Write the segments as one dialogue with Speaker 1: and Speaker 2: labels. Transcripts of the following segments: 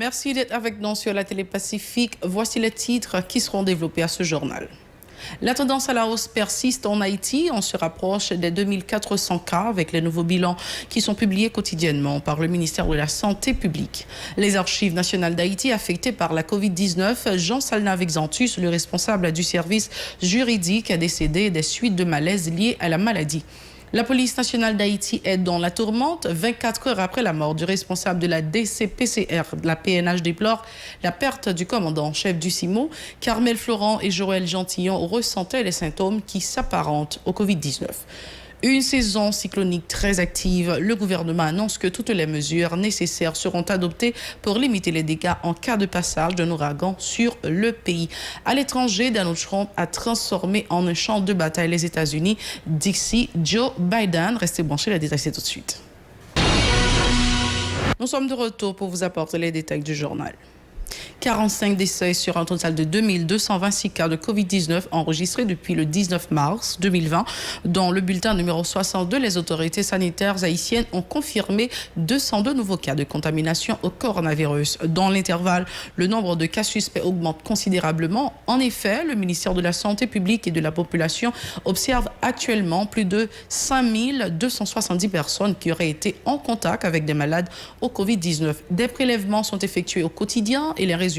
Speaker 1: Merci d'être avec nous sur la télé Pacifique. Voici les titres qui seront développés à ce journal. La tendance à la hausse persiste en Haïti. On se rapproche des 2400 cas avec les nouveaux bilans qui sont publiés quotidiennement par le ministère de la Santé publique. Les archives nationales d'Haïti affectées par la Covid-19, Jean Salnave-Exantus, le responsable du service juridique, a décédé des suites de malaise liées à la maladie. La police nationale d'Haïti est dans la tourmente. 24 heures après la mort du responsable de la DCPCR, la PNH déplore la perte du commandant-chef du CIMO. Carmel Florent et Joël Gentillon ressentaient les symptômes qui s'apparentent au Covid-19. Une saison cyclonique très active. Le gouvernement annonce que toutes les mesures nécessaires seront adoptées pour limiter les dégâts en cas de passage d'un ouragan sur le pays. À l'étranger, Donald Trump a transformé en un champ de bataille les États-Unis d'ici Joe Biden. Restez branchés, les détails c'est tout de suite. Nous sommes de retour pour vous apporter les détails du journal. 45 décès sur un total de 2226 cas de Covid-19 enregistrés depuis le 19 mars 2020. Dans le bulletin numéro 62, les autorités sanitaires haïtiennes ont confirmé 202 nouveaux cas de contamination au coronavirus. Dans l'intervalle, le nombre de cas suspects augmente considérablement. En effet, le ministère de la Santé publique et de la Population observe actuellement plus de 5270 personnes qui auraient été en contact avec des malades au Covid-19. Des prélèvements sont effectués au quotidien et les résultats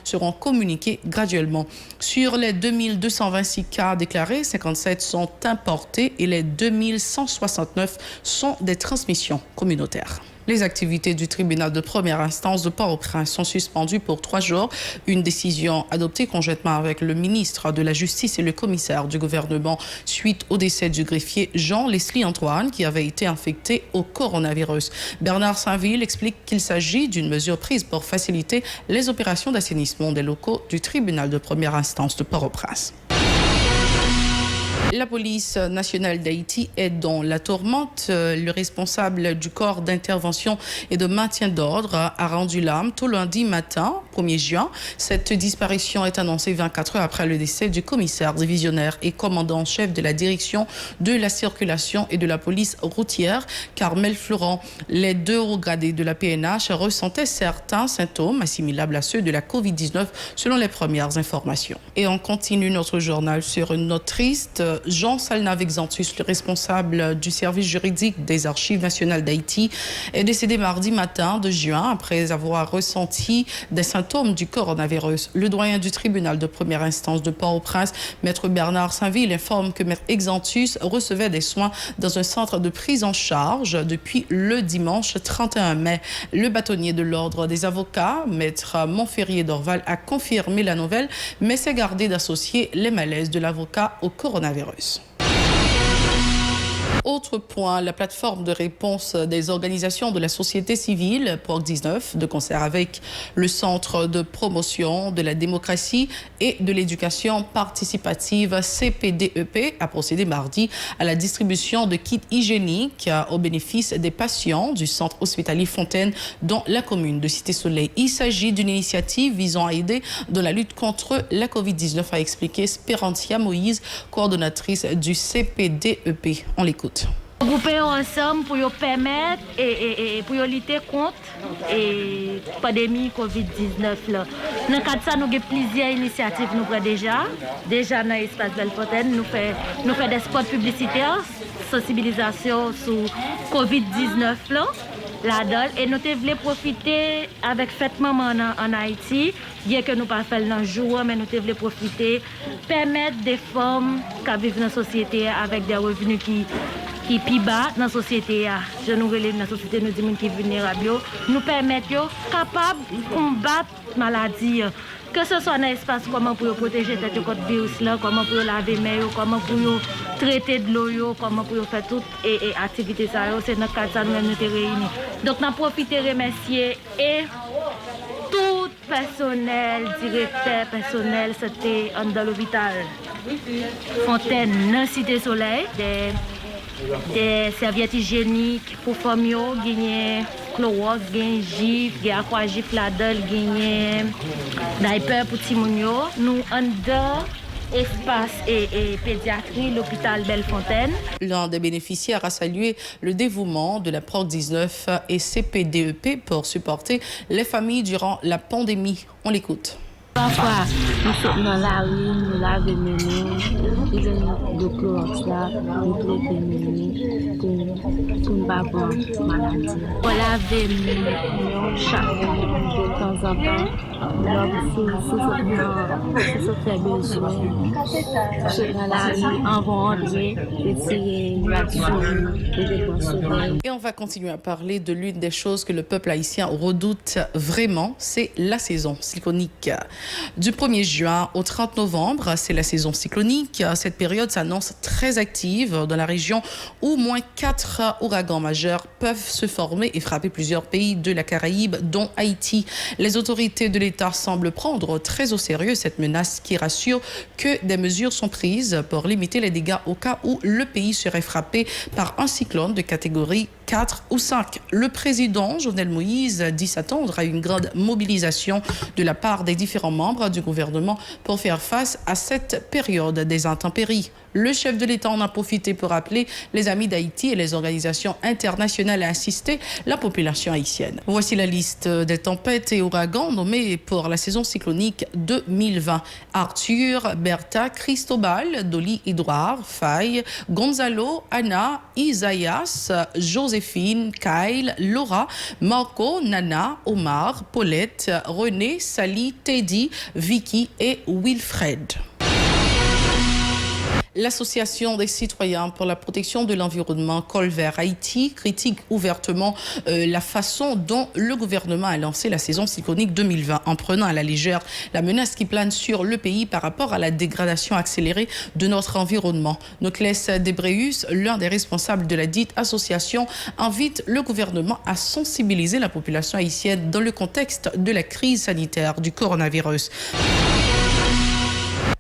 Speaker 1: seront communiqués graduellement. Sur les 2226 cas déclarés, 57 sont importés et les 2169 sont des transmissions communautaires. Les activités du tribunal de première instance de Port-au-Prince sont suspendues pour 3 jours. Une décision adoptée conjointement avec le ministre de la Justice et le commissaire du gouvernement suite au décès du greffier Jean-Leslie Antoine qui avait été infecté au coronavirus. Bernard Saint-Ville explique qu'il s'agit d'une mesure prise pour faciliter les opérations d'assainissement des locaux du tribunal de première instance de Port-au-Prince. La police nationale d'Haïti est dans la tourmente. Le responsable du corps d'intervention et de maintien d'ordre a rendu l'âme tout lundi matin, 1er juin. Cette disparition est annoncée 24 heures après le décès du commissaire divisionnaire et commandant-chef de la direction de la circulation et de la police routière, Carmel Florent. Les 2 hauts gradés de la PNH ressentaient certains symptômes assimilables à ceux de la Covid-19 selon les premières informations. Et on continue notre journal sur une note triste. Jean Salnave-Exantus, le responsable du service juridique des archives nationales d'Haïti, est décédé mardi matin de juin après avoir ressenti des symptômes du coronavirus. Le doyen du tribunal de première instance de Port-au-Prince, maître Bernard Saint-Ville, informe que maître Exantus recevait des soins dans un centre de prise en charge depuis le dimanche 31 mai. Le bâtonnier de l'ordre des avocats, maître Montferrier d'Orval, a confirmé la nouvelle, mais s'est gardé d'associer les malaises de l'avocat au coronavirus. Autre point, la plateforme de réponse des organisations de la société civile, POC19, de concert avec le Centre de promotion de la démocratie et de l'éducation participative CPDEP, a procédé mardi à la distribution de kits hygiéniques au bénéfice des patients du centre hospitalier Fontaine dans la commune de Cité-Soleil. Il s'agit d'une initiative visant à aider dans la lutte contre la Covid-19, a expliqué Spérantia Moïse, coordonnatrice du CPDEP. On l'écoute.
Speaker 2: Regrouper ensemble pour permettre et pour lutter contre la pandémie Covid-19. Dans le cadre de ça, nous avons plusieurs initiatives nous prenons déjà. Déjà dans l'espace Bellefontaine, nous faisons des spots publicitaires, sensibilisation sur Covid-19 là-dedans. Et nous voulons profiter avec Fête Maman en Haïti, bien que nous ne pas faire dans le jour, mais nous voulons profiter, permettre des femmes qui vivent dans la société avec des revenus qui plus bas dans la société. Je nous relève dans la société, nous disons qui sont vulnérables, nous permettent capables de combattre la maladie. Que ce soit dans l'espace, comment pour protéger cette virus là, comment pour laver les mains, comment pour traiter de l'eau, comment pour faire toutes les activités. C'est dans le cadre de ça nous nous réunis. Donc, nous profitons de remercier et tout personnel, directeur personnel, c'était dans l'hôpital Fontaine, dans Cité Soleil, des serviettes hygiéniques pour femmes, gagner Clorox, gagner gif, gagner aquagif là-dedans, gagner diaper pour Timonio. Nous en espace et pédiatrie, l'hôpital Bellefontaine.
Speaker 1: L'un des bénéficiaires a salué le dévouement de la PROC 19 et CPDEP pour supporter les familles durant la pandémie. On l'écoute.
Speaker 3: Parfois, nous sommes dans la rue, nous lavons nous, ils ont de clôture, nous traitons nous, pour ne pas avoir maladie. On lave nous chaque jour, de temps en temps, si ça fait besoin, dans la rue, on va entrer, retirer les dépenses.
Speaker 1: Et on va continuer à parler de l'une des choses que le peuple haïtien redoute vraiment, c'est la saison cyclonique. Du 1er juin au 30 novembre, c'est la saison cyclonique. Cette période s'annonce très active dans la région où moins 4 ouragans majeurs peuvent se former et frapper plusieurs pays de la Caraïbe, dont Haïti. Les autorités de l'État semblent prendre très au sérieux cette menace qui rassure que des mesures sont prises pour limiter les dégâts au cas où le pays serait frappé par un cyclone de catégorie 4 ou 5. Le président Jovenel Moïse dit s'attendre à une grande mobilisation de la part des différents membres du gouvernement pour faire face à cette période des intempéries. Le chef de l'État en a profité pour appeler les amis d'Haïti et les organisations internationales à assister la population haïtienne. Voici la liste des tempêtes et ouragans nommés pour la saison cyclonique 2020. Arthur, Bertha, Cristobal, Dolly, Edouard, Faye, Gonzalo, Anna, Isaïas, Joséphine, Kyle, Laura, Marco, Nana, Omar, Paulette, René, Sally, Teddy, Vicky et Wilfred. L'Association des citoyens pour la protection de l'environnement Col Vert Haïti critique ouvertement la façon dont le gouvernement a lancé la saison cyclonique 2020 en prenant à la légère la menace qui plane sur le pays par rapport à la dégradation accélérée de notre environnement. Noclès Debreus, l'un des responsables de la dite association, invite le gouvernement à sensibiliser la population haïtienne dans le contexte de la crise sanitaire du coronavirus.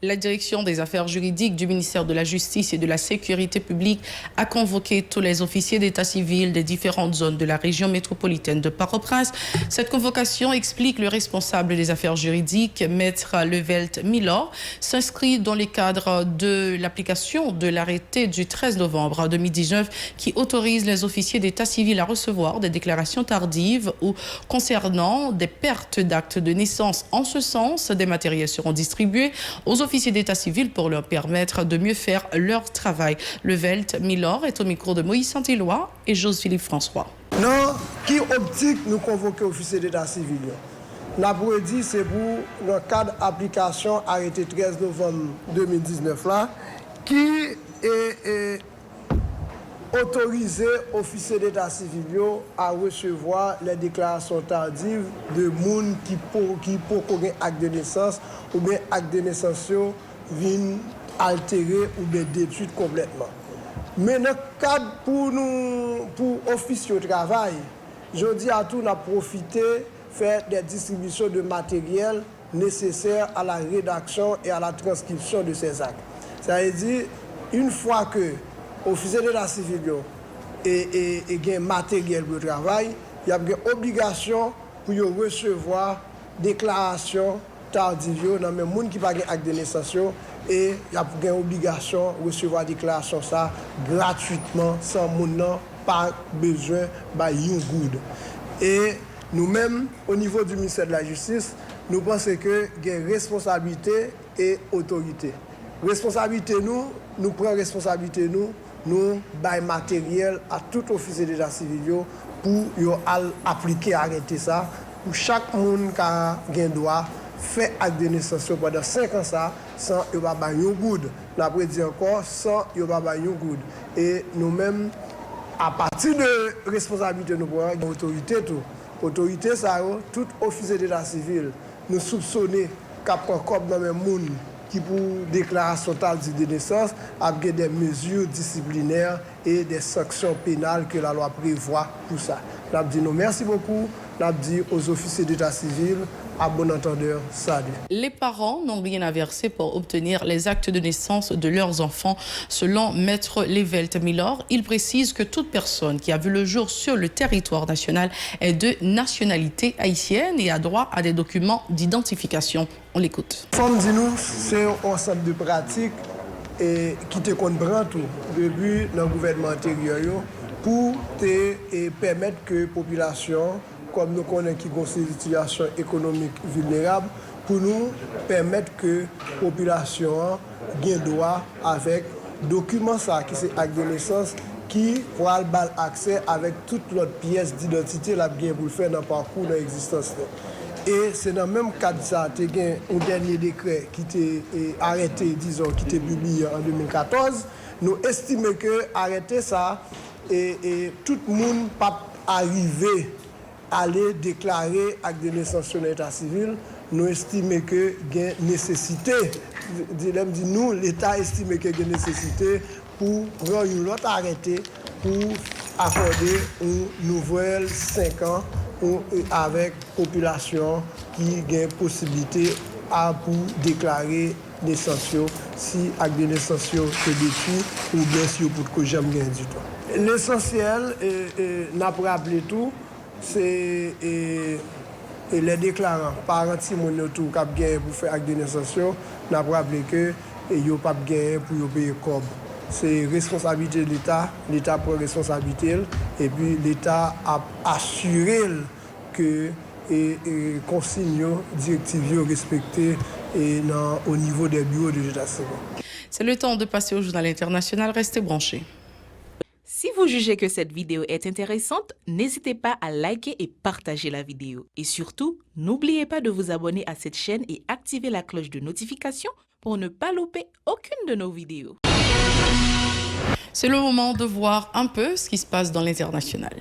Speaker 1: La direction des affaires juridiques du ministère de la Justice et de la Sécurité publique a convoqué tous les officiers d'état civil des différentes zones de la région métropolitaine de Port-au-Prince. Cette convocation, explique le responsable des affaires juridiques, Maître Levelt Milor, s'inscrit dans les cadres de l'application de l'arrêté du 13 novembre 2019 qui autorise les officiers d'état civil à recevoir des déclarations tardives ou concernant des pertes d'actes de naissance. En ce sens, des matériels seront distribués aux officiers d'état civil pour leur permettre de mieux faire leur travail. Levelt Milor est au micro de Moïse Saint-Éloi et Joseph-Philippe François.
Speaker 4: Non, qui optique nous convoquer officiers d'état civil? Nous avons dit c'est pour le cadre d'application arrêté 13 novembre 2019 là, qui est autorisé officiers d'état civil à recevoir les déclarations tardives de monde qui pour un acte de naissance ou bien acte de naissance viennent altérer ou bien détruire complètement. Mais dans le cadre pour officiers de travail, je dis à tout, on a profité faire des distributions de matériel nécessaires à la rédaction et à la transcription de ces actes. Ça veut dire, une fois que officier de la civil et un matériel de travail, il y a une obligation pour recevoir déclaration tardive dans les gens qui n'ont pas d'acte de naissance et il y a une obligation de recevoir déclaration ça gratuitement sans mon pas besoin de good. Et nous-mêmes, au niveau du ministère de la Justice, nous pensons que il y a responsabilité et autorité. Responsabilité nous prenons responsabilité nous bail matériel à tout officier d'état civil pour appliquer arrêter ça pour chaque monde qui a un droit faire acte de naissance pendant 5 ans ça sans il va bail good. L'après dit encore sans il va bail good. Et nous-mêmes à partir de responsabilité nous prenons autorité ça tout officier d'état civil nous soupçonner qu'a prend comme dans même monde qui pour déclaration tardive de naissance avec des mesures disciplinaires et des sanctions pénales que la loi prévoit pour ça. Nous disons merci beaucoup n'a dit aux officiers d'état civil, à bon entendeur, salut.
Speaker 1: Les parents n'ont rien à verser pour obtenir les actes de naissance de leurs enfants. Selon Maître Levelt Milor, il précise que toute personne qui a vu le jour sur le territoire national est de nationalité haïtienne et a droit à des documents d'identification. On l'écoute.
Speaker 4: Comme dit nous, c'est un ensemble de pratiques qui te comprend tout depuis le gouvernement antérieur pour te permettre que la population, comme nous connaissons qui ont une situation économique vulnérable, pour nous permettre que la population ait droit avec documents qui sont acte de naissance qui va avoir accès avec toutes les pièces d'identité pour le faire dans le parcours de l'existence. Et c'est dans le même cadre ça, il y a un dernier décret qui était arrêté, disons, qui était publié en 2014. Nous estimons que arrêter ça et tout le monde peut arriver à aller déclarer acte de naissance sur l'état civil. Nous estimons qu'il y a une nécessité, nous, l'État estime qu'il y a une nécessité pour prendre un autre arrêté pour accorder une nouvelle 5 ans avec la population qui a possibilité pour déclarer naissance si acte de naissance est détruit ou bien si pour que j'aime bien du tout. L'essentiel, n'a pas rappelé tout, c'est les déclarants, parents qui ont pour faire acte de naissance, n'a pas rappelé que ils n'ont pas gagné pour payer comme. C'est responsabilité de l'État, l'État prend responsabilité et puis l'État a assuré que les consignes directives respectées au niveau des bureaux de l'état civil.
Speaker 1: C'est le temps de passer au journal international. Restez branchés.
Speaker 5: Si vous jugez que cette vidéo est intéressante, n'hésitez pas à liker et partager la vidéo. Et surtout, n'oubliez pas de vous abonner à cette chaîne et activer la cloche de notification pour ne pas louper aucune de nos vidéos.
Speaker 1: C'est le moment de voir un peu ce qui se passe dans l'international.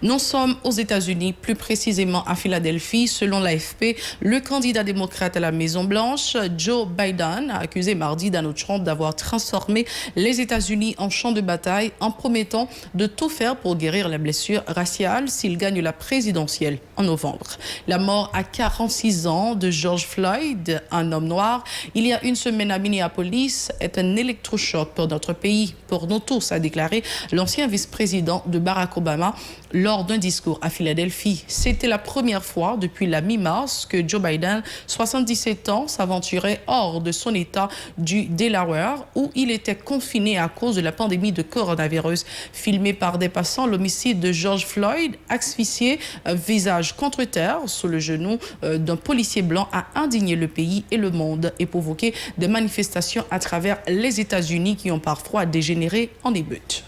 Speaker 1: Nous sommes aux États-Unis, plus précisément à Philadelphie. Selon l'AFP, le candidat démocrate à la Maison-Blanche, Joe Biden, a accusé mardi Donald Trump d'avoir transformé les États-Unis en champ de bataille en promettant de tout faire pour guérir la blessure raciale s'il gagne la présidentielle en novembre. La mort à 46 ans de George Floyd, un homme noir, il y a une semaine à Minneapolis, est un électrochoc pour notre pays, pour nous tous, a déclaré l'ancien vice-président de Barack Obama lors d'un discours à Philadelphie. C'était la première fois depuis la mi-mars que Joe Biden, 77 ans, s'aventurait hors de son État du Delaware où il était confiné à cause de la pandémie de coronavirus. Filmé par des passants, l'homicide de George Floyd, asphyxié, visage contre terre, sous le genou d'un policier blanc, a indigné le pays et le monde et provoqué des manifestations à travers les États-Unis qui ont parfois dégénéré en émeutes.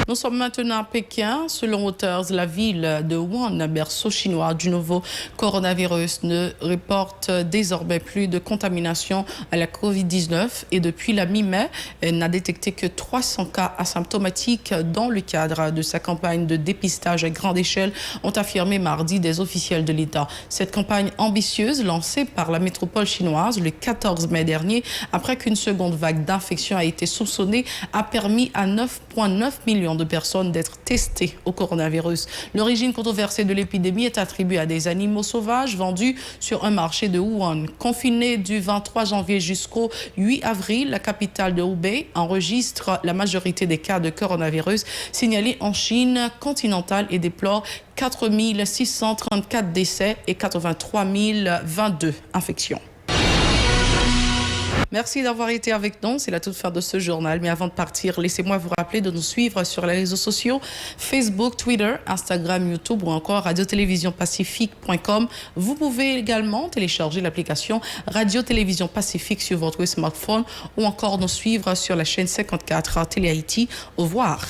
Speaker 1: Nous sommes maintenant à Pékin. Selon Reuters, la ville de Wuhan, berceau chinois du nouveau coronavirus, ne reporte désormais plus de contamination à la Covid-19 et depuis la mi-mai, elle n'a détecté que 300 cas asymptomatiques dans le cadre de sa campagne de dépistage à grande échelle, ont affirmé mardi des officiels de l'État. Cette campagne ambitieuse, lancée par la métropole chinoise le 14 mai dernier, après qu'une seconde vague d'infection a été soupçonnée, a permis à 9,9 millions de personnes d'être testées au coronavirus. L'origine controversée de l'épidémie est attribuée à des animaux sauvages vendus sur un marché de Wuhan. Confinée du 23 janvier jusqu'au 8 avril, la capitale de Hubei enregistre la majorité des cas de coronavirus signalés en Chine continentale et déplore 4 634 décès et 83 022 infections. Merci d'avoir été avec nous. C'est la toute fin de ce journal. Mais avant de partir, laissez-moi vous rappeler de nous suivre sur les réseaux sociaux Facebook, Twitter, Instagram, YouTube ou encore radio-télévision-pacifique.com. Vous pouvez également télécharger l'application Radio-Télévision Pacifique sur votre smartphone ou encore nous suivre sur la chaîne 54 Télé Haïti. Au revoir.